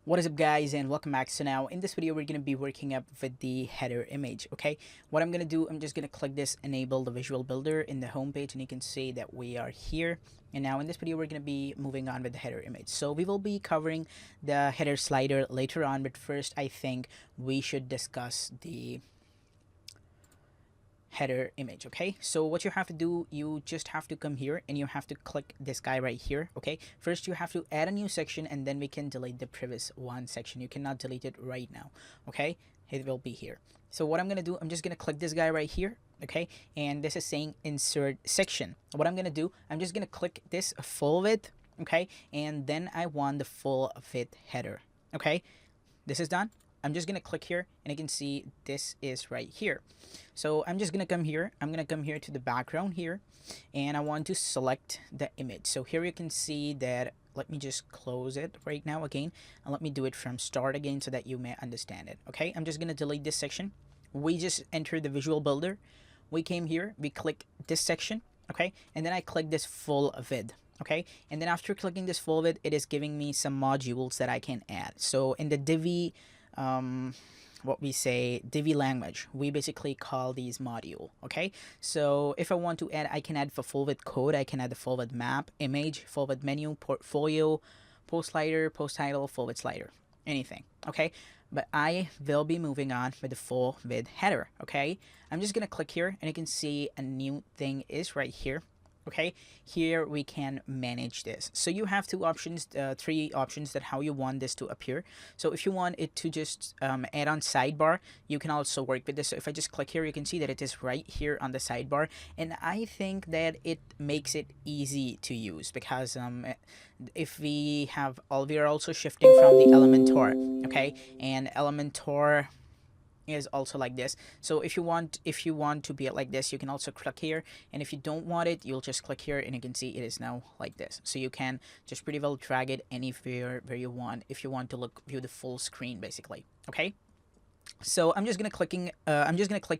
What is up, guys, and welcome back. So now in this video we're going to be working up with the header image. Okay, what I'm going to do, I'm just going to click this enable the visual builder in the home page, and you can see that we are here. And now in this video we're going to be moving on with the header image. So we will be covering the header slider later on, but first I think we should discuss the header image. Okay, so what you have to do, you just have to come here and you have to click this guy right here. Okay, first you have to add a new section, and then we can delete the previous one section. You cannot delete it right now. Okay, it will be here. So what I'm gonna do, I'm just gonna click this guy right here. Okay, and this is saying insert section. What I'm gonna do, I'm just gonna click this full width. Okay, and then I want the full width header. Okay, this is done. I'm just gonna click here and you can see this is right here. So I'm just gonna come here. I'm gonna come here to the background here, and I want to select the image. So here you can see that. Let me just close it right now again, and let me do it from start again so that you may understand it. Okay, I'm just gonna delete this section. We just entered the visual builder. We came here, we click this section. Okay, and then I click this full width. Okay, and then after clicking this full width, it is giving me some modules that I can add. So in the Divi what we say Divi language, we basically call these module. Okay, so if I want to add, I can add for full width code, I can add the full width map, image, full width menu, portfolio, post slider, post title, full width slider, anything. Okay, but I will be moving on with the full width header. Okay, I'm just gonna click here and you can see a new thing is right here. Okay, here we can manage this. So you have two options, three options that how you want this to appear. So if you want it to just add on sidebar, you can also work with this. So if I just click here, you can see that it is right here on the sidebar, and I think that it makes it easy to use because if we have all, we are also shifting from the Elementor. Okay, and Elementor is also like this. So if you want to be like this, you can also click here, and if you don't want it, you'll just click here and you can see it is now like this. So you can just pretty well drag it anywhere where you want, if you want to view the full screen basically. Okay, so I'm just gonna click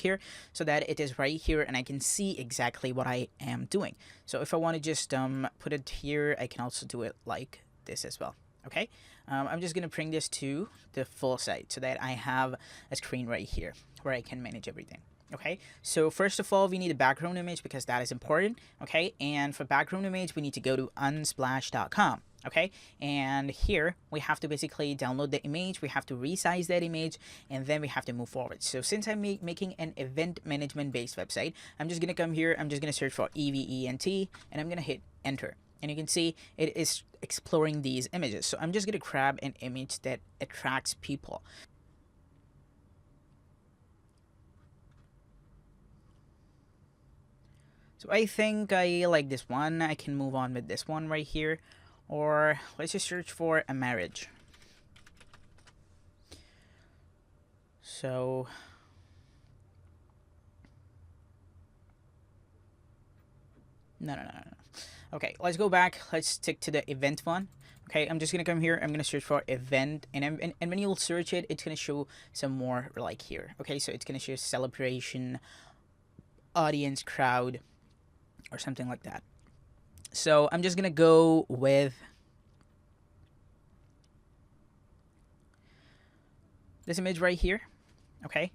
here so that it is right here and I can see exactly what I am doing. So if I want to just put it here, I can also do it like this as well. Okay, I'm just gonna bring this to the full site so that I have a screen right here where I can manage everything. Okay, so first of all, we need a background image because that is important. Okay, and for background image, we need to go to unsplash.com. Okay, and here we have to basically download the image, we have to resize that image, and then we have to move forward. So since I'm making an event management based website, I'm just gonna come here, I'm just gonna search for event, and I'm gonna hit enter, and you can see it is exploring these images. So I'm just gonna grab an image that attracts people. So I think I like this one. I can move on with this one right here, or let's just search for a marriage. So no. Okay, let's go back. Let's stick to the event one. Okay, I'm just gonna come here, I'm gonna search for event, and when you'll search it, it's gonna show some more like here. Okay, so it's gonna show celebration, audience, crowd, or something like that. So I'm just gonna go with this image right here. Okay,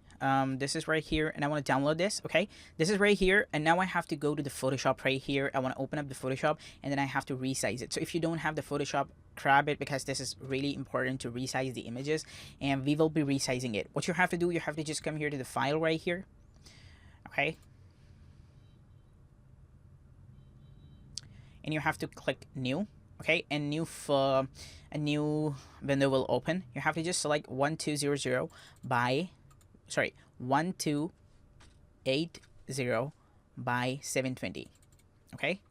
this is right here, and I want to download this. Okay, this is right here, and now I have to go to the Photoshop right here. I want to open up the Photoshop, and then I have to resize it. So if you don't have the Photoshop, grab it, because this is really important to resize the images, and we will be resizing it. What you have to do, you have to just come here to the file right here. Okay, and you have to click new. Okay, and a new window will open. You have to just select 1200 by 1280 by 720. Okay,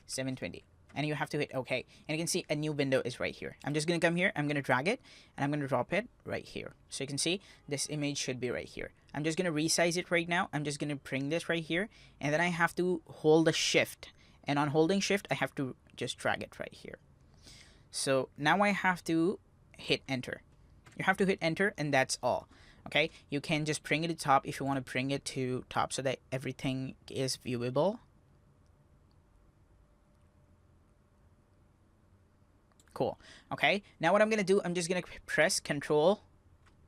720, and you have to hit OK, and you can see a new window is right here. I'm just gonna come here, I'm gonna drag it, and I'm gonna drop it right here. So you can see this image should be right here. I'm just gonna resize it right now. I'm just gonna bring this right here, and then I have to hold the shift, and on holding shift I have to just drag it right here. So now I have to hit enter. You have to hit enter, and that's all. Okay, you can just bring it to top if you want to bring it to top so that everything is viewable. Cool. Okay, now what I'm gonna do, I'm just gonna press Control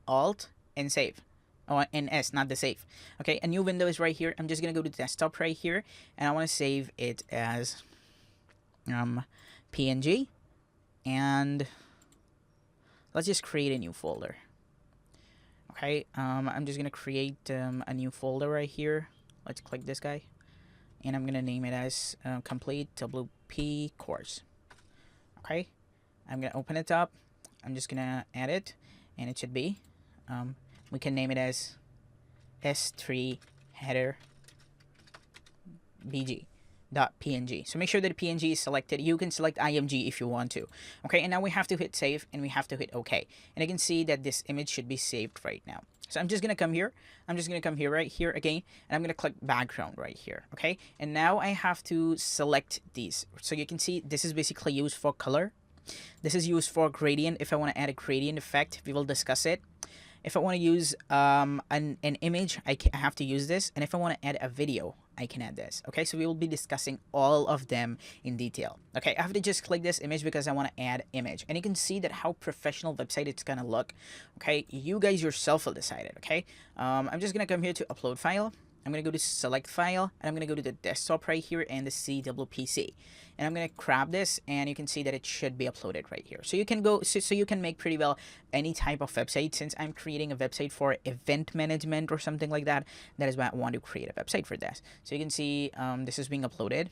Alt and save. Oh, and S, not the save. Okay, a new window is right here. I'm just gonna go to desktop right here, and I want to save it as PNG, and let's just create a new folder. Okay, I'm just gonna create a new folder right here. Let's click this guy, and I'm gonna name it as complete WP course. Okay, I'm gonna open it up. I'm just gonna add it, and it should be we can name it as S3 header bg.png. So make sure that PNG is selected. You can select IMG if you want to. Okay, and now we have to hit save and we have to hit OK. And you can see that this image should be saved right now. So I'm just gonna come here. I'm just gonna come here right here again, and I'm gonna click background right here. Okay, and now I have to select these. So you can see this is basically used for color. This is used for gradient. If I want to add a gradient effect, we will discuss it. If I want to use an image, I have to use this. And if I want to add a video, I can add this. Okay, so we will be discussing all of them in detail. Okay, I have to just click this image because I want to add image. And you can see that how professional website it's going to look. Okay, you guys yourself will decide it. Okay, I'm just going to come here to upload file. I'm going to go to select file, and I'm going to go to the desktop right here and the CWPC. And I'm going to grab this, and you can see that it should be uploaded right here. So you can go, so you can make pretty well any type of website. Since I'm creating a website for event management or something like that, that is why I want to create a website for this. So you can see this is being uploaded.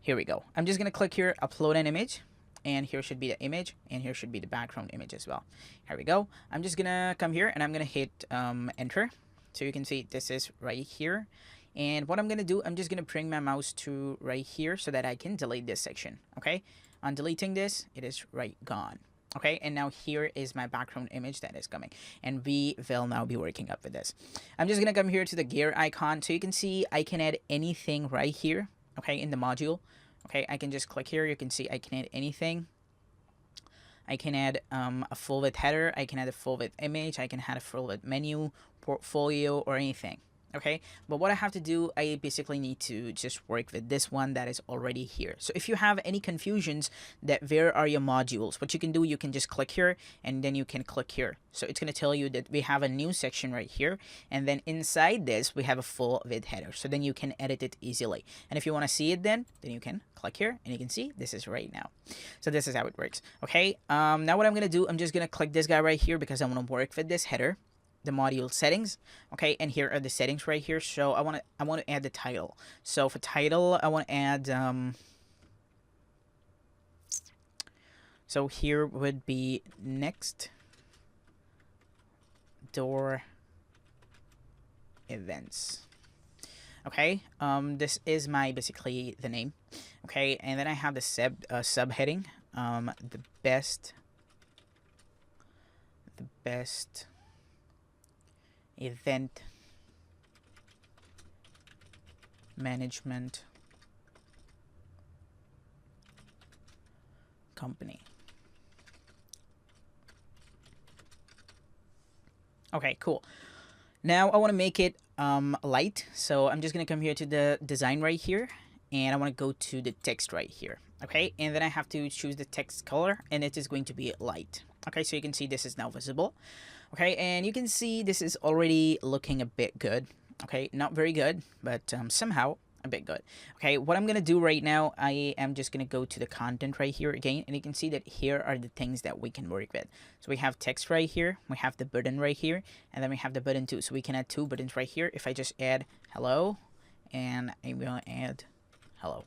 Here we go. I'm just going to click here, upload an image. And here should be the image, and here should be the background image as well. Here we go. I'm just going to come here, and I'm going to hit enter. So you can see this is right here. And what I'm going to do, I'm just going to bring my mouse to right here so that I can delete this section. Okay. On deleting this, it is right gone. Okay. And now here is my background image that is coming. And we will now be working up with this. I'm just going to come here to the gear icon. So you can see I can add anything right here. Okay. In the module. Okay. I can just click here. You can see I can add anything. I can add a full width header. I can add a full width image. I can add a full width menu, portfolio, or anything. Okay, but what I have to do, I basically need to just work with this one that is already here. So if you have any confusions that where are your modules, what you can do, you can just click here, and then you can click here. So it's going to tell you that we have a new section right here, and then inside this we have a full width header. So then you can edit it easily. And if you want to see it, then you can click here, and you can see this is right now. So this is how it works. Okay, now what I'm going to do, I'm just going to click this guy right here because I want to work with this header. The module settings. Okay, and here are the settings right here. So I want to add the title. So for title, I want to add so here would be next door events. Okay, this is my basically the name. Okay, and then I have the subheading, the best event management company. Okay, cool. Now I want to make it light, so I'm just gonna come here to the design right here, and I want to go to the text right here. Okay, and then I have to choose the text color, and it is going to be light. Okay, so you can see this is now visible. Okay, and you can see this is already looking a bit good. Okay, not very good, but somehow a bit good. Okay, what I'm gonna do right now, I am just gonna go to the content right here again, and you can see that here are the things that we can work with. So we have text right here, we have the button right here, and then we have the button too. So we can add two buttons right here. If I just add hello, and I will add hello.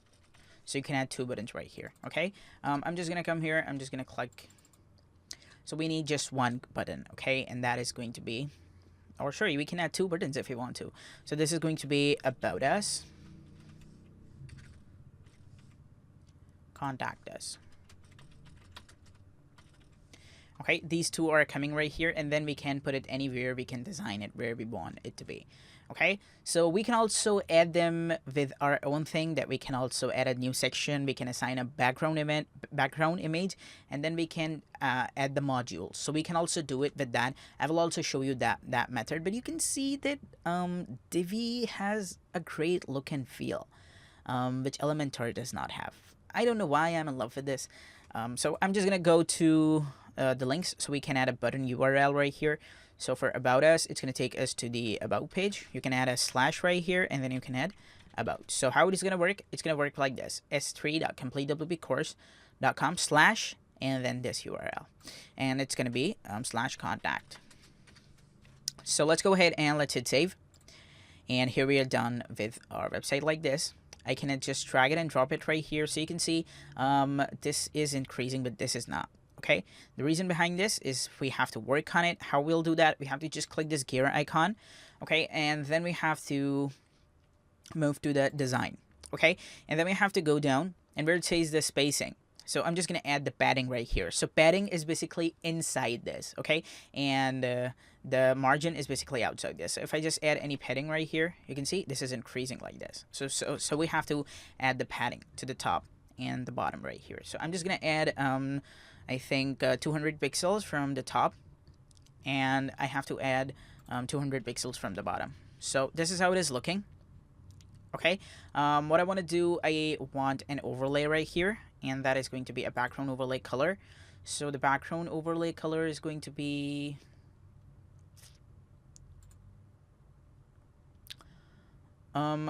So you can add two buttons right here. Okay, I'm just gonna come here, I'm just gonna click. So we need just one button, okay, and that is going to be, or sure, we can add two buttons if you want to. So this is going to be about us, contact us. Okay, these two are coming right here, and then we can put it anywhere. We can design it where we want it to be. Okay, so we can also add them with our own thing, that we can also add a new section. We can assign a background image, and then we can add the modules. So we can also do it with that. I will also show you that method. But you can see that Divi has a great look and feel, which Elementor does not have. I don't know why I'm in love with this. So I'm just gonna go to the links so we can add a button URL right here. So for about us, it's gonna take us to the about page. You can add a slash right here, and then you can add about. So how it is gonna work? It's gonna work like this: s3.completewbcourse.com slash and then this URL, and it's gonna be slash contact. So let's go ahead and let's hit save. And here we are done with our website like this. I can just drag it and drop it right here, so you can see this is increasing, but this is not. Okay, the reason behind this is we have to work on it. How we'll do that? We have to just click this gear icon, okay, and then we have to move to the design, okay, and then we have to go down and where it says the spacing. So I'm just gonna add the padding right here. So padding is basically inside this, okay, and the margin is basically outside this. So if I just add any padding right here, you can see this is increasing like this. So we have to add the padding to the top and the bottom right here. So I'm just gonna add I think 200 pixels from the top, and I have to add 200 pixels from the bottom. So this is how it is looking. Okay, what I want to do, I want an overlay right here, and that is going to be a background overlay color. So the background overlay color is going to be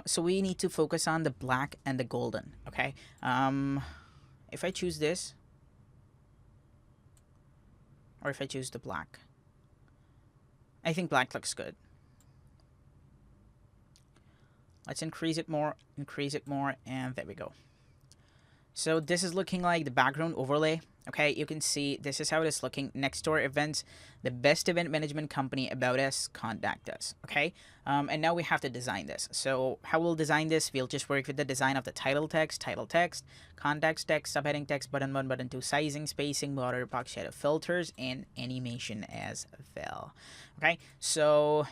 so we need to focus on the black and the golden. Okay, if I choose this, or if I choose the black, I think black looks good. Let's increase it more, and there we go. So this is looking like the background overlay. Okay, you can see this is how it is looking. Next door events, the best event management company, about us, contact us. Okay, and now we have to design this. So how we'll design this? We'll just work with the design of the title text, context text, subheading text, button 1, button 2, sizing, spacing, border, box shadow, filters, and animation as well. Okay, so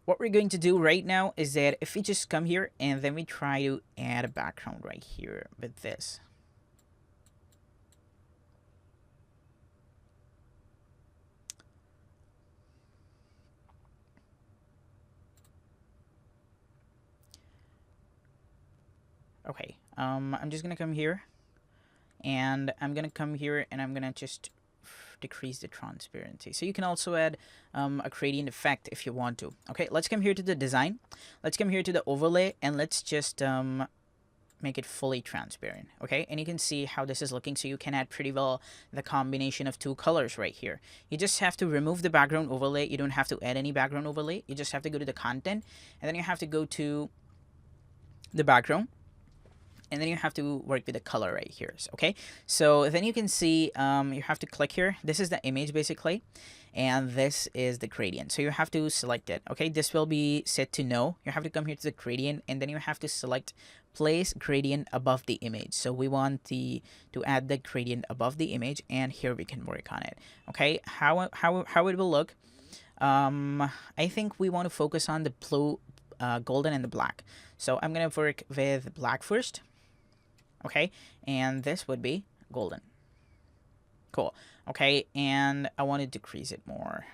what we're going to do right now is that if we just come here and then we try to add a background right here with this. Okay, I'm just gonna come here, and I'm gonna come here and I'm gonna just decrease the transparency. So you can also add a gradient effect if you want to. Okay, let's come here to the design. Let's come here to the overlay, and let's just make it fully transparent. Okay, and you can see how this is looking. So you can add pretty well the combination of two colors right here. You just have to remove the background overlay. You don't have to add any background overlay. You just have to go to the content, and then you have to go to the background, and then you have to work with the color right here. Okay, so then you can see you have to click here. This is the image basically, and this is the gradient. So you have to select it. Okay, this will be set to no. You have to come here to the gradient, and then you have to select place gradient above the image. So we want to add the gradient above the image, and here we can work on it. Okay, how it will look. I think we want to focus on the blue, golden, and the black. So I'm gonna work with black first. Okay, and this would be golden. Cool. Okay, and I want to decrease it more.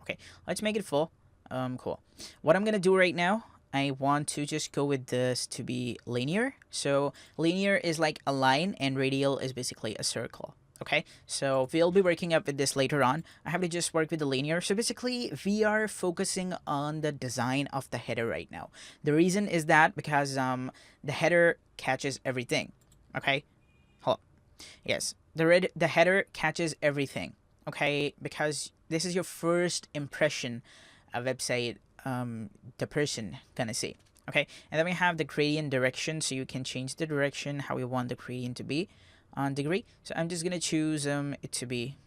Okay, let's make it full. Cool. What I'm gonna do right now, I want to just go with this to be linear. So linear is like a line, and radial is basically a circle. Okay, so we'll be working up with this later on. I have to just work with the linear. So basically, we are focusing on the design of the header right now. The reason is that because the header catches everything. Okay, hold on. Yes, the header catches everything. Okay, because this is your first impression of website the person gonna see. Okay, and then we have the gradient direction, so you can change the direction how you want the gradient to be on degree. So I'm just gonna choose it to be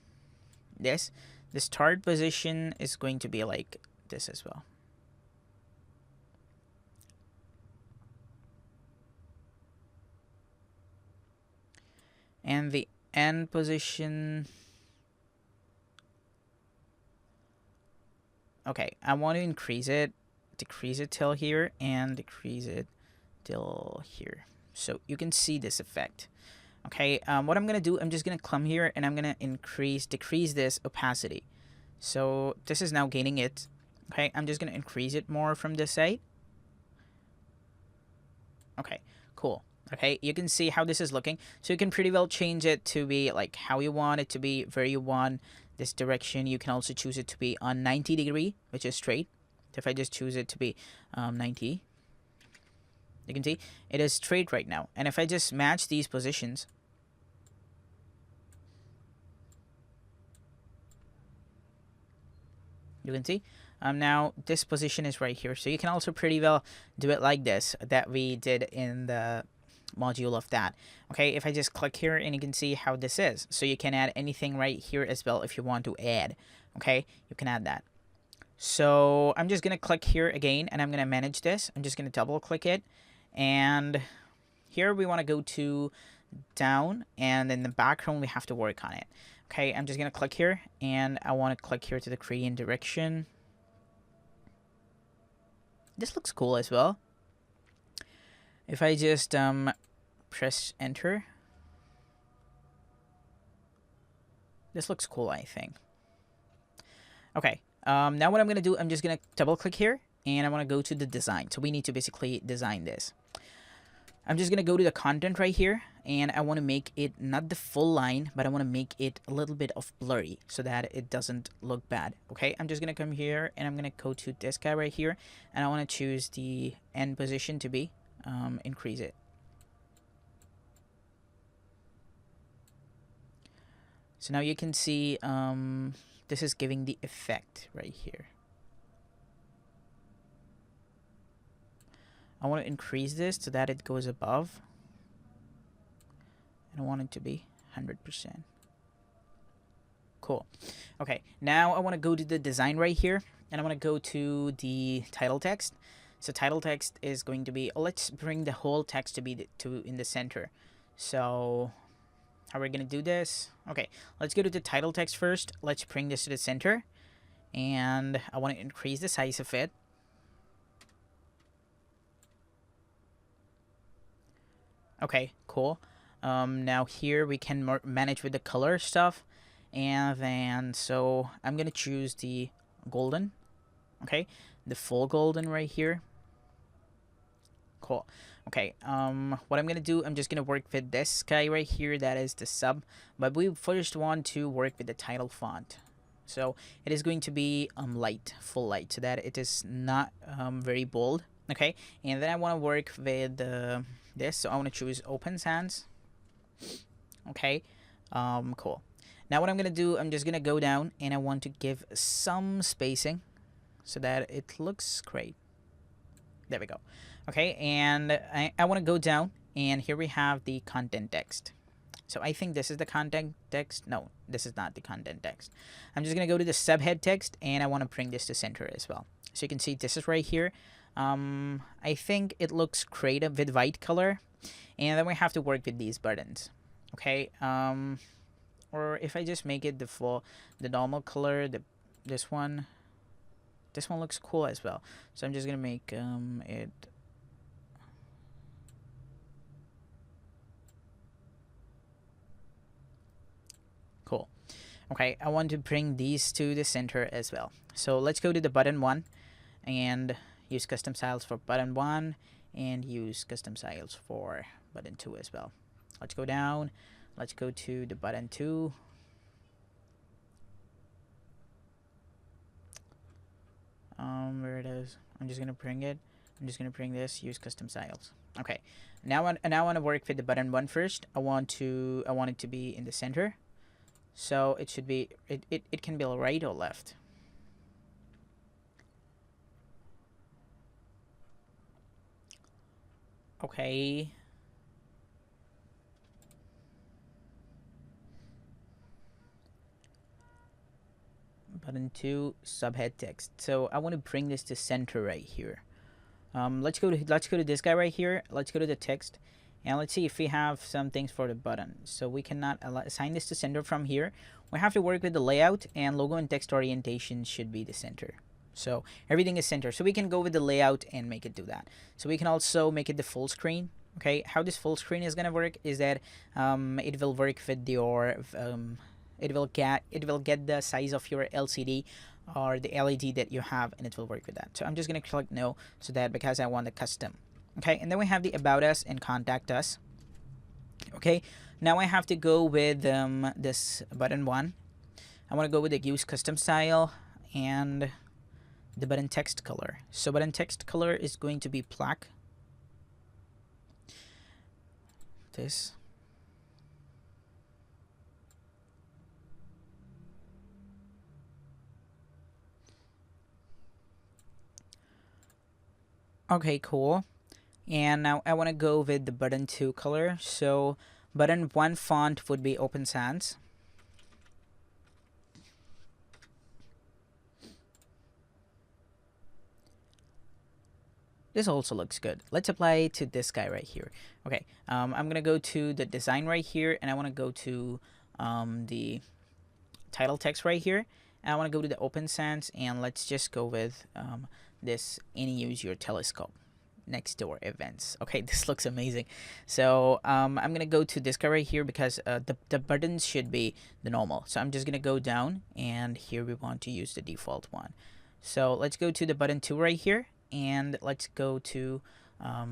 this. The start position is going to be like this as well. And the end position, okay, I want to increase it, decrease it till here, and decrease it till here. So you can see this effect. Okay, what I'm gonna do, I'm just gonna come here and I'm gonna decrease this opacity. So this is now gaining it. Okay, I'm just gonna increase it more from this side. Okay, cool. Okay, you can see how this is looking. So you can pretty well change it to be like how you want it to be, where you want this direction. You can also choose it to be on 90-degree, which is straight. So if I just choose it to be 90, you can see it is straight right now. And if I just match these positions, you can see now this position is right here. So you can also pretty well do it like this that we did in the module of that. Okay, if I just click here, and you can see how this is. So you can add anything right here as well if you want to add. Okay, you can add that. So I'm just gonna click here again, and I'm gonna manage this. I'm just gonna double click it, and here we want to go to down, and in the background we have to work on it. Okay, I'm just gonna click here, and I want to click here to the gradient direction. This looks cool as well. If I just press enter, this looks cool, I think. Okay, now what I'm gonna do, I'm just gonna double click here, and I want to go to the design. So we need to basically design this. I'm just gonna go to the content right here, and I want to make it not the full line, but I want to make it a little bit of blurry so that it doesn't look bad. Okay, I'm just gonna come here, and I'm gonna go to this guy right here, and I want to choose the end position to be increase it. So now you can see this is giving the effect right here. I want to increase this so that it goes above. And I want it to be 100%. Cool. Okay, now I want to go to the design right here, and I want to go to the title text. So title text is going to be, let's bring the whole text to be in the center. So how are we going to do this? Okay, let's go to the title text first. Let's bring this to the center, and I want to increase the size of it. Okay, cool. Now here we can manage with the color stuff, and then so I'm gonna choose the golden. Okay, the full golden right here. Cool. Okay, what I'm gonna do, I'm just gonna work with this guy right here, that is the sub, but we first want to work with the title font. So it is going to be light, full light, so that it is not very bold. Okay, and then I want to work with this, so I want to choose open sans. Okay, cool. Now what I'm gonna do, I'm just gonna go down, and I want to give some spacing so that it looks great. There we go. Okay, and I want to go down, and here we have the content text. So I think this is the content text. No, this is not the content text. I'm just gonna go to the subhead text, and I want to bring this to center as well. So you can see this is right here. I think it looks great with white color, and then we have to work with these buttons. Okay, or if I just make it the normal color, this one looks cool as well. So I'm just gonna make it. Cool. Okay, I want to bring these to the center as well. So let's go to the button 1 and use custom styles for button 1 and use custom styles for button 2 as well. Let's go down. Let's go to the button 2. Where it is. I'm just gonna bring it. I'm just gonna bring this. Use custom styles. Okay. Now I want to work with the button 1 first. I want it to be in the center. So it should be, it can be right or left. Okay. Button 2, subhead text. So I want to bring this to center right here. Let's go to this guy right here. Let's go to the text, and let's see if we have some things for the button. So we cannot assign this to center from here. We have to work with the layout, and logo and text orientation should be the center. So everything is center. So we can go with the layout and make it do that. So we can also make it the full screen. Okay, how this full screen is gonna work is that it will work with your it will get the size of your LCD or the LED that you have, and it will work with that. So I'm just gonna click no, so that because I want the custom. Okay, and then we have the about us and contact us. Okay, now I have to go with this button one. I want to go with the use custom style and the button text color. So button text color is going to be black. This. Okay, cool. And now I want to go with the button 2 color. So button 1 font would be Open Sans. This also looks good. Let's apply it to this guy right here. Okay, I'm gonna go to the design right here, and I want to go to the title text right here, and I want to go to the Open Sans, and let's just go with this any use your telescope next door events. Okay, this looks amazing. So I'm gonna go to this guy right here because the buttons should be the normal. So I'm just gonna go down, and here we want to use the default one. So let's go to the button 2 right here, and let's go to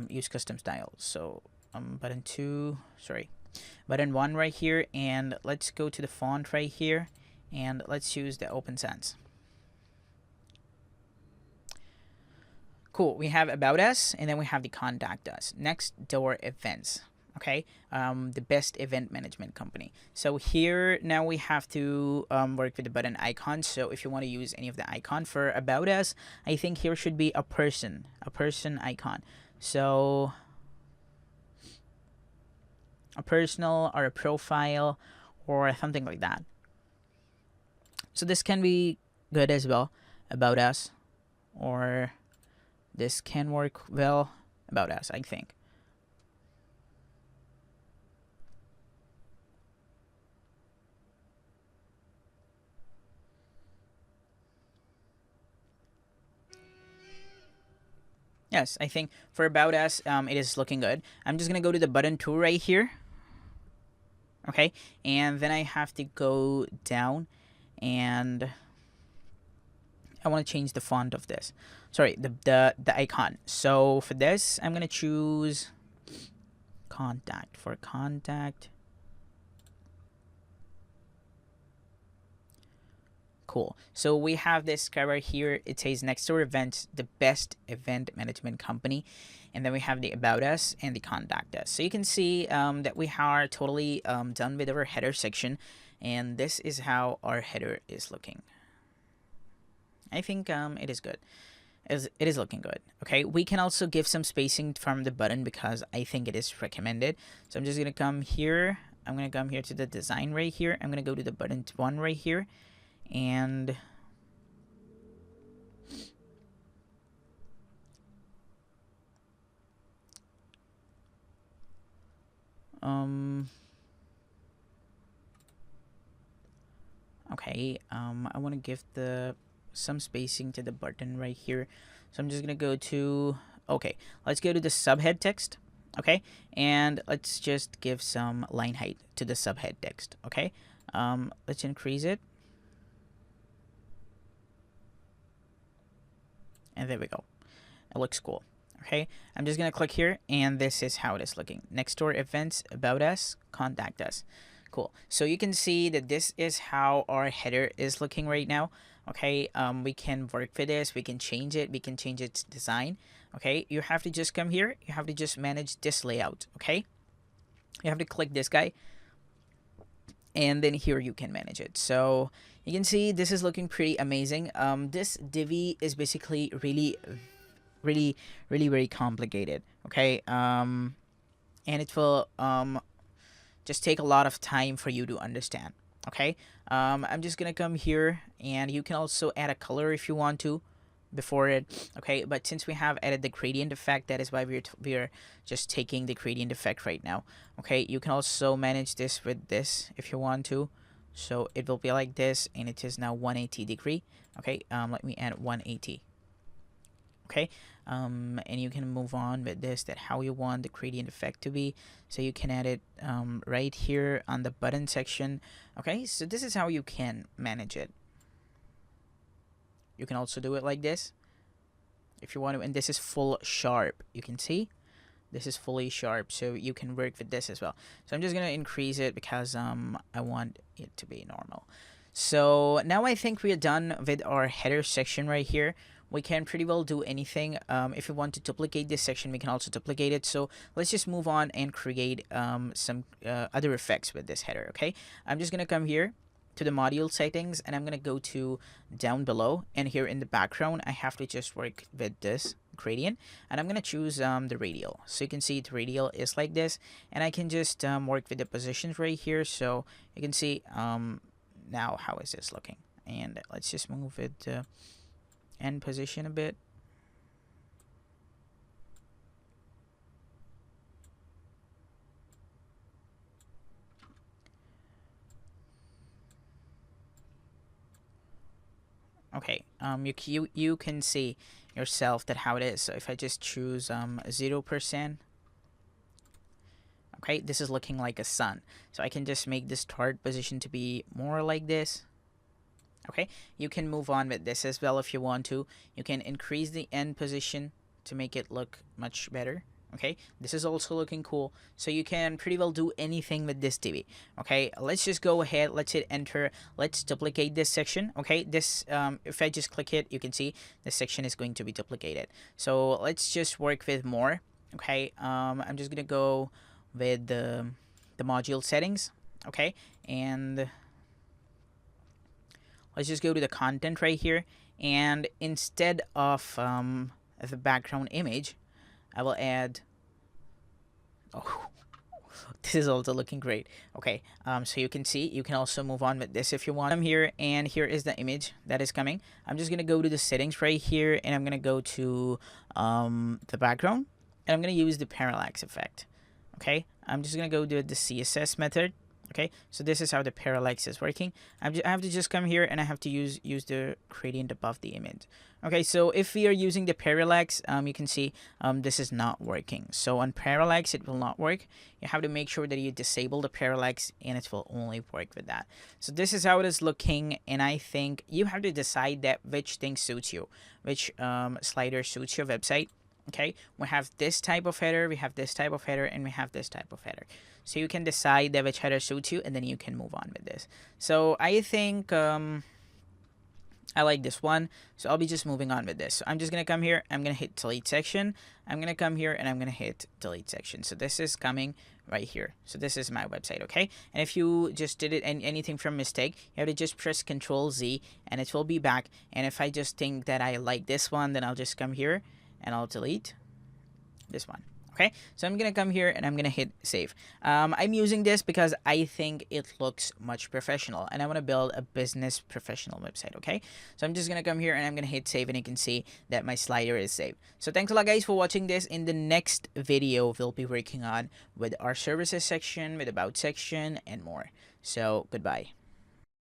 use custom style. So button 2, sorry, button 1 right here, and let's go to the font right here, and let's use the Open Sans. Cool, we have About Us, and then we have the Contact Us. Next door events. Okay, the best event management company. So here now we have to work with the button icon. So if you want to use any of the icon for About Us, I think here should be a person icon. So a personal or a profile or something like that. So this can be good as well, About Us, or this can work well, About Us, I think. Yes, I think for About Us, it is looking good. I'm just gonna go to the button 2 right here. Okay, and then I have to go down, and I want to change the font of this. Sorry, the icon. So for this, I'm gonna choose Contact. For Contact. Cool. So we have this guy right here. It says next door events, the best event management company. And then we have the About Us and the Contact Us. So you can see that we are totally done with our header section. And this is how our header is looking. I think it is good. It is looking good. Okay, we can also give some spacing from the button because I think it is recommended. So I'm just going to come here. I'm going to come here to the design right here. I'm going to go to the button 1 right here. And okay, I want to give some spacing to the button right here. So I'm just gonna go to, okay, let's go to the subhead text. Okay, and let's just give some line height to the subhead text. Okay, let's increase it, and there we go. It looks cool. Okay, I'm just gonna click here, and this is how it is looking. Next door events, About Us, Contact Us. Cool. So you can see that this is how our header is looking right now. Okay, we can work with this, we can change it, we can change its design. Okay, you have to just come here, you have to just manage this layout. Okay, you have to click this guy, and then here you can manage it. So you can see this is looking pretty amazing. This divi is basically really very complicated. Okay, and it will just take a lot of time for you to understand. Okay, I'm just gonna come here, and you can also add a color if you want to before it. Okay, but since we have added the gradient effect, that is why we're just taking the gradient effect right now. Okay, you can also manage this with this if you want to. So it will be like this, and it is now 180 degree. Okay, let me add 180. Okay, and you can move on with this, that how you want the gradient effect to be. So you can add it right here on the button section. Okay, so this is how you can manage it. You can also do it like this if you want to, and this is full sharp, you can see. This is fully sharp, so you can work with this as well. So I'm just gonna increase it because I want it to be normal. So now I think we are done with our header section right here. We can pretty well do anything. If we want to duplicate this section, we can also duplicate it. So let's just move on and create some other effects with this header. Okay, I'm just gonna come here to the module settings, and I'm gonna go to down below, and here in the background I have to just work with this gradient, and I'm gonna choose the radial. So you can see the radial is like this, and I can just work with the positions right here. So you can see now how is this looking, and let's just move it end position a bit. Okay, you can see yourself that how it is. So if I just choose 0%, okay, this is looking like a sun. So I can just make the start position to be more like this. Okay, you can move on with this as well if you want to. You can increase the end position to make it look much better. Okay, this is also looking cool. So you can pretty well do anything with this TV. Okay, let's just go ahead, let's hit enter, let's duplicate this section. Okay, this if I just click it, you can see this section is going to be duplicated. So let's just work with more. Okay, I'm just gonna go with the module settings. Okay, and let's just go to the content right here, and instead of the background image, I will add, oh, this is also looking great. Okay, so you can see, you can also move on with this if you want. I'm here, and here is the image that is coming. I'm just gonna go to the settings right here, and I'm gonna go to the background, and I'm gonna use the parallax effect. Okay, I'm just gonna go to the CSS method. Okay, so this is how the parallax is working. I have to just come here, and I have to use the gradient above the image. Okay, so if we are using the parallax, you can see this is not working. So on parallax, it will not work. You have to make sure that you disable the parallax, and it will only work with that. So this is how it is looking, and I think you have to decide that which thing suits you, which slider suits your website. Okay, we have this type of header, we have this type of header, and we have this type of header. So you can decide that which header suits you, and then you can move on with this. So I think I like this one, so I'll be just moving on with this. So I'm just gonna come here, I'm gonna hit delete section, I'm gonna come here, and I'm gonna hit delete section. So this is coming right here. So this is my website. Okay, and if you just did it and anything from mistake, you have to just press Control Z, and it will be back. And if I just think that I like this one, then I'll just come here and I'll delete this one. Okay, so I'm gonna come here, and I'm gonna hit save. I'm using this because I think it looks much professional, and I want to build a business professional website. Okay, so I'm just gonna come here, and I'm gonna hit save, and you can see that my slider is saved. So thanks a lot, guys, for watching this. In the next video, we'll be working on with our services section, with about section, and more. So goodbye.